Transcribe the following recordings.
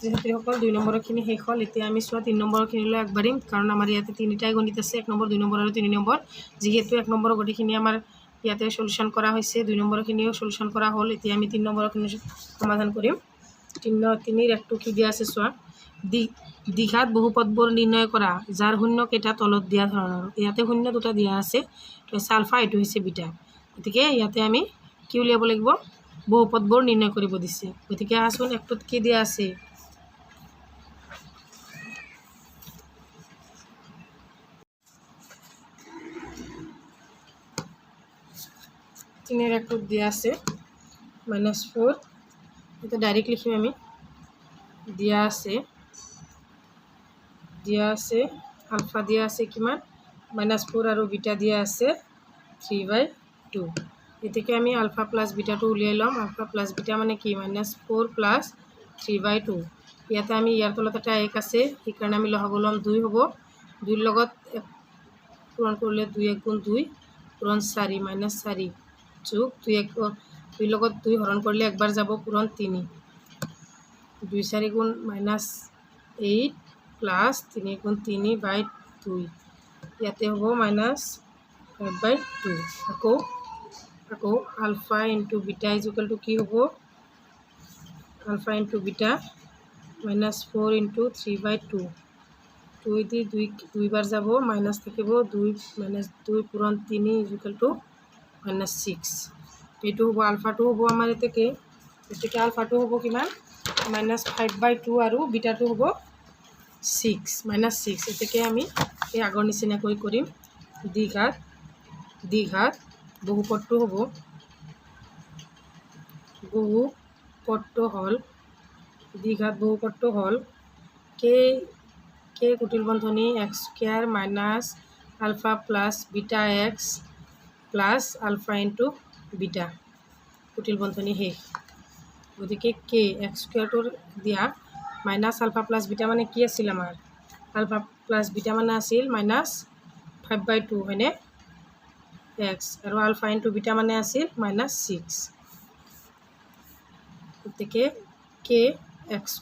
ছাত্ৰীসকল 2 নম্বৰখিনি শেষ হ'ল। এতিয়া আমি চোৱা 3 নম্বৰখিনিলৈ আগবাঢ়িম, কাৰণ আমাৰ ইয়াতে তিনিটাই গণিত আছে, 1 নম্বৰ 2 নম্বৰ আৰু 3 নম্বৰ। যিহেতু 1 নম্বৰৰ গোটেইখিনি আমাৰ ইয়াতে সলিউশ্যন কৰা হৈছে, 2 নম্বৰখিনিও সলিউশ্যন কৰা হ'ল। এতিয়া আমি 3 নম্বৰখিনি সমাধান কৰিম। 3ৰ একটো কি দিয়া আছে চোৱা, দ্বিঘাত বহুপদবোৰ নিৰ্ণয় কৰা যাৰ শূন্য কেইটা তলত দিয়া ধৰণৰ। ইয়াতে শূন্য দুটা দিয়া আছে, তো হৈছে আলফা, এইটো হৈছে বিটা। গতিকে ইয়াতে আমি কি উলিয়াব লাগিব, বহুপদবোৰ নিৰ্ণয় কৰিব দিছে। গতিকে আচোন একটোত কি দিয়া আছে, তিনের একটু দিয়া আছে -4, এটা ডাইরেক্ট লিখিম আমি। দিয়া আছে আলফা দিয়া আছে কিমান -4 আৰু বিটা দিয়া আছে 3/2। এটিকে আমি আলফা প্লাস বিটাটো উলিয়াই লম। আলফা প্লাস বিটা মানে কি, -4 + 3/2। ইয়াতে আমি ইয়াৰ তলত এটা 1 আছে, সেইকাৰণে আমি লগাব ল'ম 2 হ'ব। 2ৰ লগত পূৰণ কৰিলে 2 × 1 = 2 পূৰণ 4 -4 যোগ 2 লগত 2 হৰণ কৰিলে একবাৰ যাব, পূৰণ 3 2 × 4 = -8 প্লাস 3 × 3/2। ইয়াতে হ'ব -5/2। আকৌ আলফা ইনটু বিটা = কি হ'ব, আলফা ইনটু বিটা -4 × 3/2। 2 দি 2 বাৰ যাব, মাইনাছ থাকিব 2 -2 পূৰণ 3 = -6। এইটো হ'ব আলফাটো হ'ব আমাৰ এতেকে, গতিকে আলফাটো হ'ব কিমান -5/2 আৰু বিটাটো হ'ব 6 -6। এতেকে আমি এই আগৰ নিচিনাকৈ কৰিম। দ্বিঘাত বহুপদটো হ'ব, দ্বিঘাত বহুপদটো হ'ল k কুটিল বন্ধনী x² - alpha plus beta x plus alpha into beta, কুটিল বন্ধনী শেষ। গতিকে k x² দিয়া মাইনাছ আলফা প্লাস বিটা মানে কি আছিল, আমাৰ আলফা প্লাস বিটা মানে আছিল -5/2 হয়নে, x আৰু আলফা ইনটু বিটা মানে আছিল -6। গতিকে k x²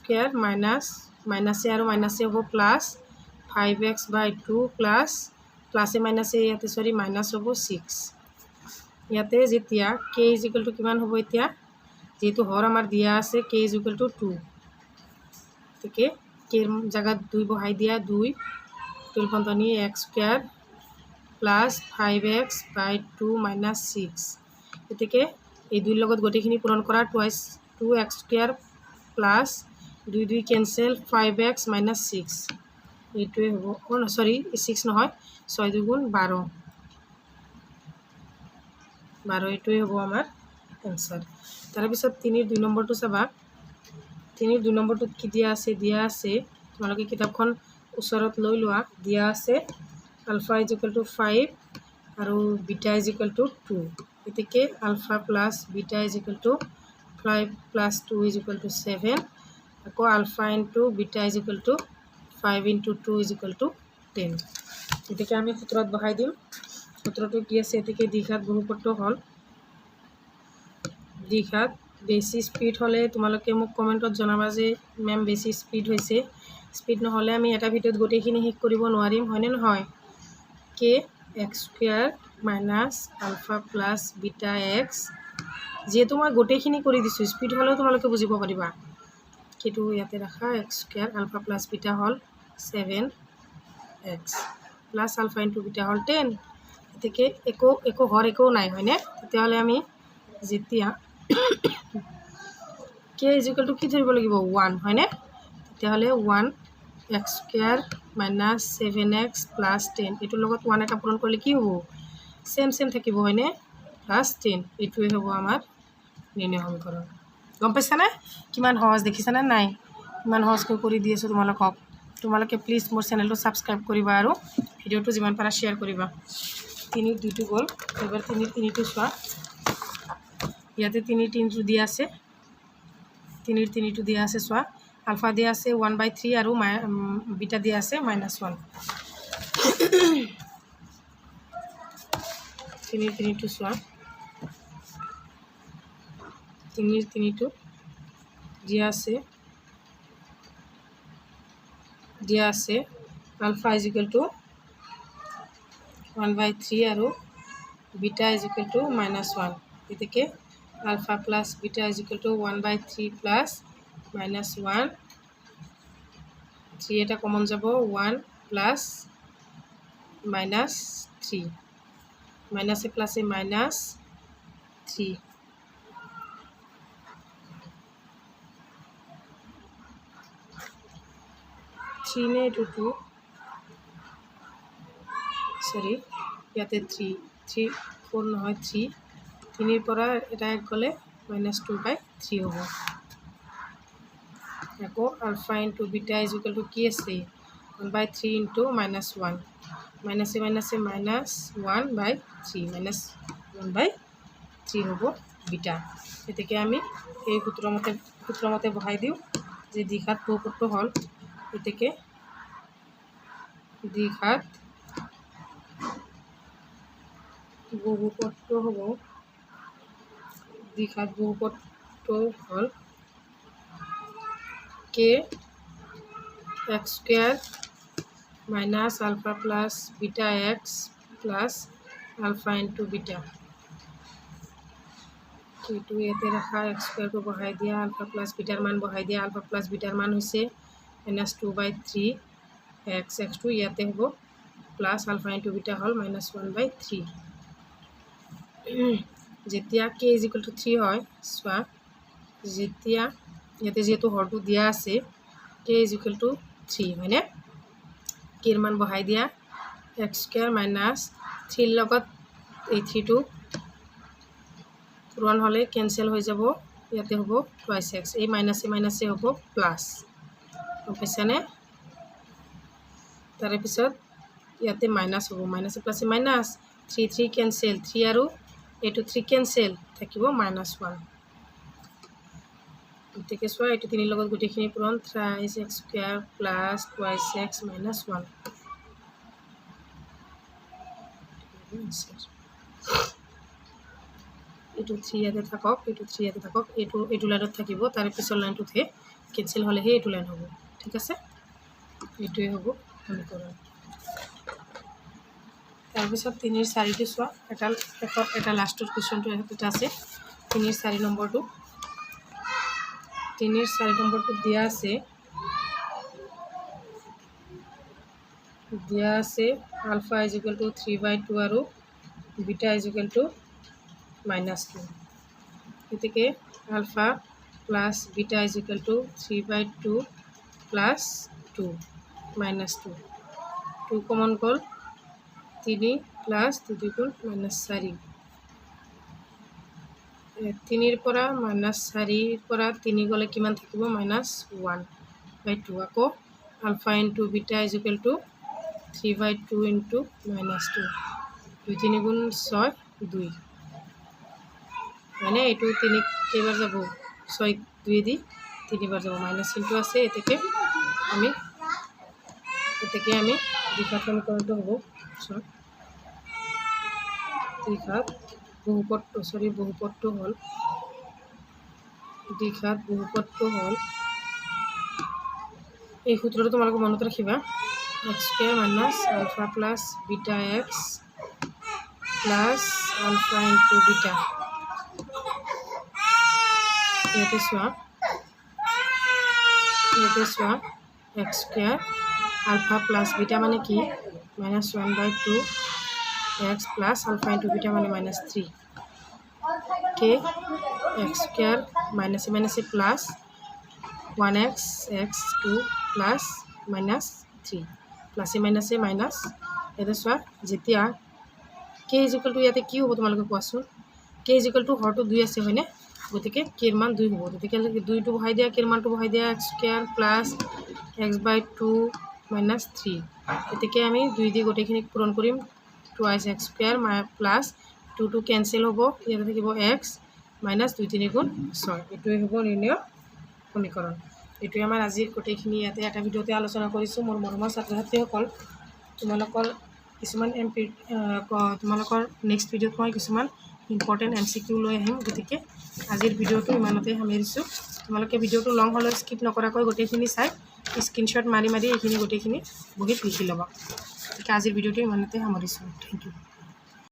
মাইনাছে আৰু মাইনাছে হ'ব প্লাস 5x/2 প্লাস প্লাসে মাইনাছে ইয়াতে মাইনাছ হ'ব 6। ইয়াতে যেতিয়া k = কিমান হ'ব, এতিয়া যেহেতু হৰ আমাৰ দিয়া আছে k = 2, গতিকে k জায়গাত 2 বহাই দিয়া, 2 কুটিল বন্ধনী x² প্লাস 5x/2 - 6। গতিকে এই 2ৰ লগত গোটেইখিনি পূৰণ কৰা, 2x² প্লাস 2 2 কেনসেল 5x - 6, এইটোৱে হ'ব। 6 নহয়, 6 × 2 = 12, এইটোৱে হ'ব আমাৰ এনসাৰ। তাৰপিছত 3ৰ 2 নম্বৰটো চাবা। 3ৰ 2 নম্বৰটোত কি দিয়া আছে, তোমালোকে কিতাপখন ওচৰত লৈ লোৱা। দিয়া আছে আলফা = 5 আৰু বিটা = 2। গতিকে আলফা প্লাস বিটা = 5 + 2 = 7। আকৌ আলফা ইনটু বিটা = 5 × 2 = 10। গতিকে আমি সূত্ৰত বহাই দিম। সূত্ৰটো কি আছে, এতেকে দ্বিঘাত বহুপদটো হ'ল, দ্বিঘাত বেছি স্পীড হ'লে তোমালোকে মোক কমেণ্টত জনাবা যে মেম বেছি স্পীড হৈছে। স্পীড নহ'লে আমি এটা ভিডিঅ'ত গোটেইখিনি শেষ কৰিব নোৱাৰিম, হয়নে নহয়। k x² - alpha plus beta x, যেহেতু মই গোটেইখিনি কৰি দিছোঁ, স্পীড হ'লেও তোমালোকে বুজিব পাৰিবা। কিন্তু ইয়াতে ৰাখা x² আলফা প্লাস বিটা হ'ল 7x plus alpha into beta হ'ল 10। এতেকে একো হৰ একো নাই, হয়নে। তেতিয়াহ'লে আমি যেতিয়া k = কি ধৰিব লাগিব, 1, হয়নে। তেতিয়াহ'লে 1x² - 7x প্লাস 10, এইটোৰ লগত 1 এটা পূৰণ কৰিলে কি হ'ব, চেম থাকিব, হয়নে, প্লাস 10। এইটোৱে হ'ব আমাৰ নিৰ্ণয় সমীকৰণ। গম পাইছানে কিমান সহজ, দেখিছানে নাই, ইমান সহজকৈ কৰি দি আছোঁ তোমালোকক। তোমালোকে প্লিজ মোৰ চেনেলটো ছাবস্ক্ৰাইব কৰিবা আৰু ভিডিঅ'টো যিমান পাৰা শ্বেয়াৰ কৰিবা। 3ৰ 2টো গ'ল, এবাৰ 3ৰ 3টো চোৱা। ইয়াতে 3ৰ 3টো দিয়া আছে, 3ৰ 3টো দিয়া আছে চোৱা। আলফা দিয়া আছে 1/3 আৰু বিটা দিয়া আছে -1। 3ৰ 3টো চোৱা। 3ৰ 3টো দিয়া আছে দিয়া আছে আলফা ইজ ইকুৱেল টু 1/3 আৰু বিটা ইজ ইকুৱেল টু -1 গতিকে alpha plus beta is equal to 1/3 plus -1 3 এটা কমন যাব 1 প্লাছ -3 মাইনাসে প্লাসে -3 3 নে 2 সরি ইয়াতে 3 4 নহয় 3 3 পৰা এটা এক গলে -2/3 হ'ব আকৌ alpha into beta is equal to কি আছে 1/3 ইনটু -1 মাইনাসে -1/3 -1/3 হ'ব বিটা এতেকে আমি এই সূত্ৰমতে বহাই দিও যে দ্বিঘাত বহুপদটো হল এতেকে দ্বিঘাত বহুপদটো হ'ব দ্বিঘাত বহুপদটো হল k x square minus alpha plus beta x plus alpha into beta এইটো ইয়াতে রাখা x square को বহাই দিয়া alpha plus beta মান বহাই দিয়া alpha plus beta মান হৈছে -2/3 x2 ইয়াতে হ'ব plus alpha into beta হল -1/3 যেতিয়া k = 3 হয় সোয়া যেতিয়া ইয়াতে যেহেতু হৰটো দিয়া আছে k = 3 হয়নে k এর মান বহাই দিয়া x² - 3 লগত এই 3 টো পূরণ হলে ক্যান্সেল হৈ যাব ইয়াতে হ'ব টুৱাইস x এই মাইনাসে মাইনাসে হ'ব প্লাস বুঝছেনে তার পিছত ইয়াতে মাইনাস হ'ব মাইনাসে প্লাসে মাইনাস 3 ক্যান্সেল 3 আৰু এটো 3 ক্যান্সেল থাকিব -1 এটাকে সোয়া এটা 3 লগত গুটিখিনি পূরণ 3x² প্লাস 2x minus 1 এটো 3 ইয়াতে থাকক এটো 3 ইয়াতে থাকক এটো লাইনত থাকিব তার পিছৰ লাইনটোতে ক্যান্সেল হলে হে এটো লাইন হ'ব ঠিক আছে এটোই হ'ব সমীকরণ তার পিছত 3 এর 4 টো সোয়া এটা লাস্টৰ কোৱেশ্চনটো এটা আছে 3 এৰ 4 নম্বৰটো 3 এৰ 4 নম্বৰটো দিয়া আছে আলফা ইজ ইকুয়াল টু 3/2 আৰু বিটা ইজ ইকুয়াল টু -2 এতেকে alpha plus beta is equal to 3/2 plus 2 -2 2 common গল 3 প্লাস 2 গুণ -4 3 এর পৰা -4 এৰ পৰা 3 গলে কিমান থাকিব -1/2 আকৌ alpha into beta is equal to 3/2 into -2 2 3 গুণ 6 2 মানে এটো 3 কেইবাৰ যাব 6 2 দি 3 বাৰ যাব মাইনাস ইনটু আছে এতেকে আমি দ্বিঘাত সমীকৰণটো হ'ব দ্বিঘাত বহুপদটো হল দ্বিঘাত বহুপদটো হল এই সূত্ৰটো তোমালোকে মনত ৰাখিবা x² - alpha plus beta x plus alpha into beta ইয়াতে সোয়া x² alpha plus beta মানে কি -1/2 x plus alpha into beta মানে -3 k x² minus plus 1x x2 plus -3 plus minus minus এটা সোয়া যেতিয়া k = ইয়াতে কি হ'ব তোমালোকে কোৱাছোন k = হৰটো 2 আছে হয়নে গতিকে k এর মান 2 হ'ব গতিকে 2 টো বহাই দিয়া k এর মানটো বহাই দিয়া x² plus x/2 -3 এতেকে আমি 2 দি গোটেইখিনি পূরণ কৰিম টুৱাইস x² প্লাস 2 ক্যান্সেল হ'ব ইয়াতে থাকিব x minus 2 3 গুণ 6 এটোই হ'ব নিৰ্ণয় সমীকৰণ এটোই আমাৰ আজিৰ গোটেইখিনি ইয়াতে এটা ভিডিওতে আলোচনা কৰিছো মোৰ মৰমৰ ছাত্ৰ-ছাত্ৰীসকল তোমালোকৰ কিছুমান তোমালোকৰ নেক্সট ভিডিওত মই কিছুমান ইম্পৰ্টেন্ট MCQ লৈ আহিম গতিকে আজিৰ ভিডিওটো ইমানতে সামৰিছো তোমালোকে ভিডিওটো লং হলে স্কিপ নকৰাকৈ গোটেইখিনি চাই স্ক্ৰীনশ্বট মাৰি মাৰি এইখিনি গোটেইখিনি বহীত লিখি ল'বা। গতিকে আজিৰ ভিডিঅ'টো ইমানতে সামৰিছোঁ। Thank U.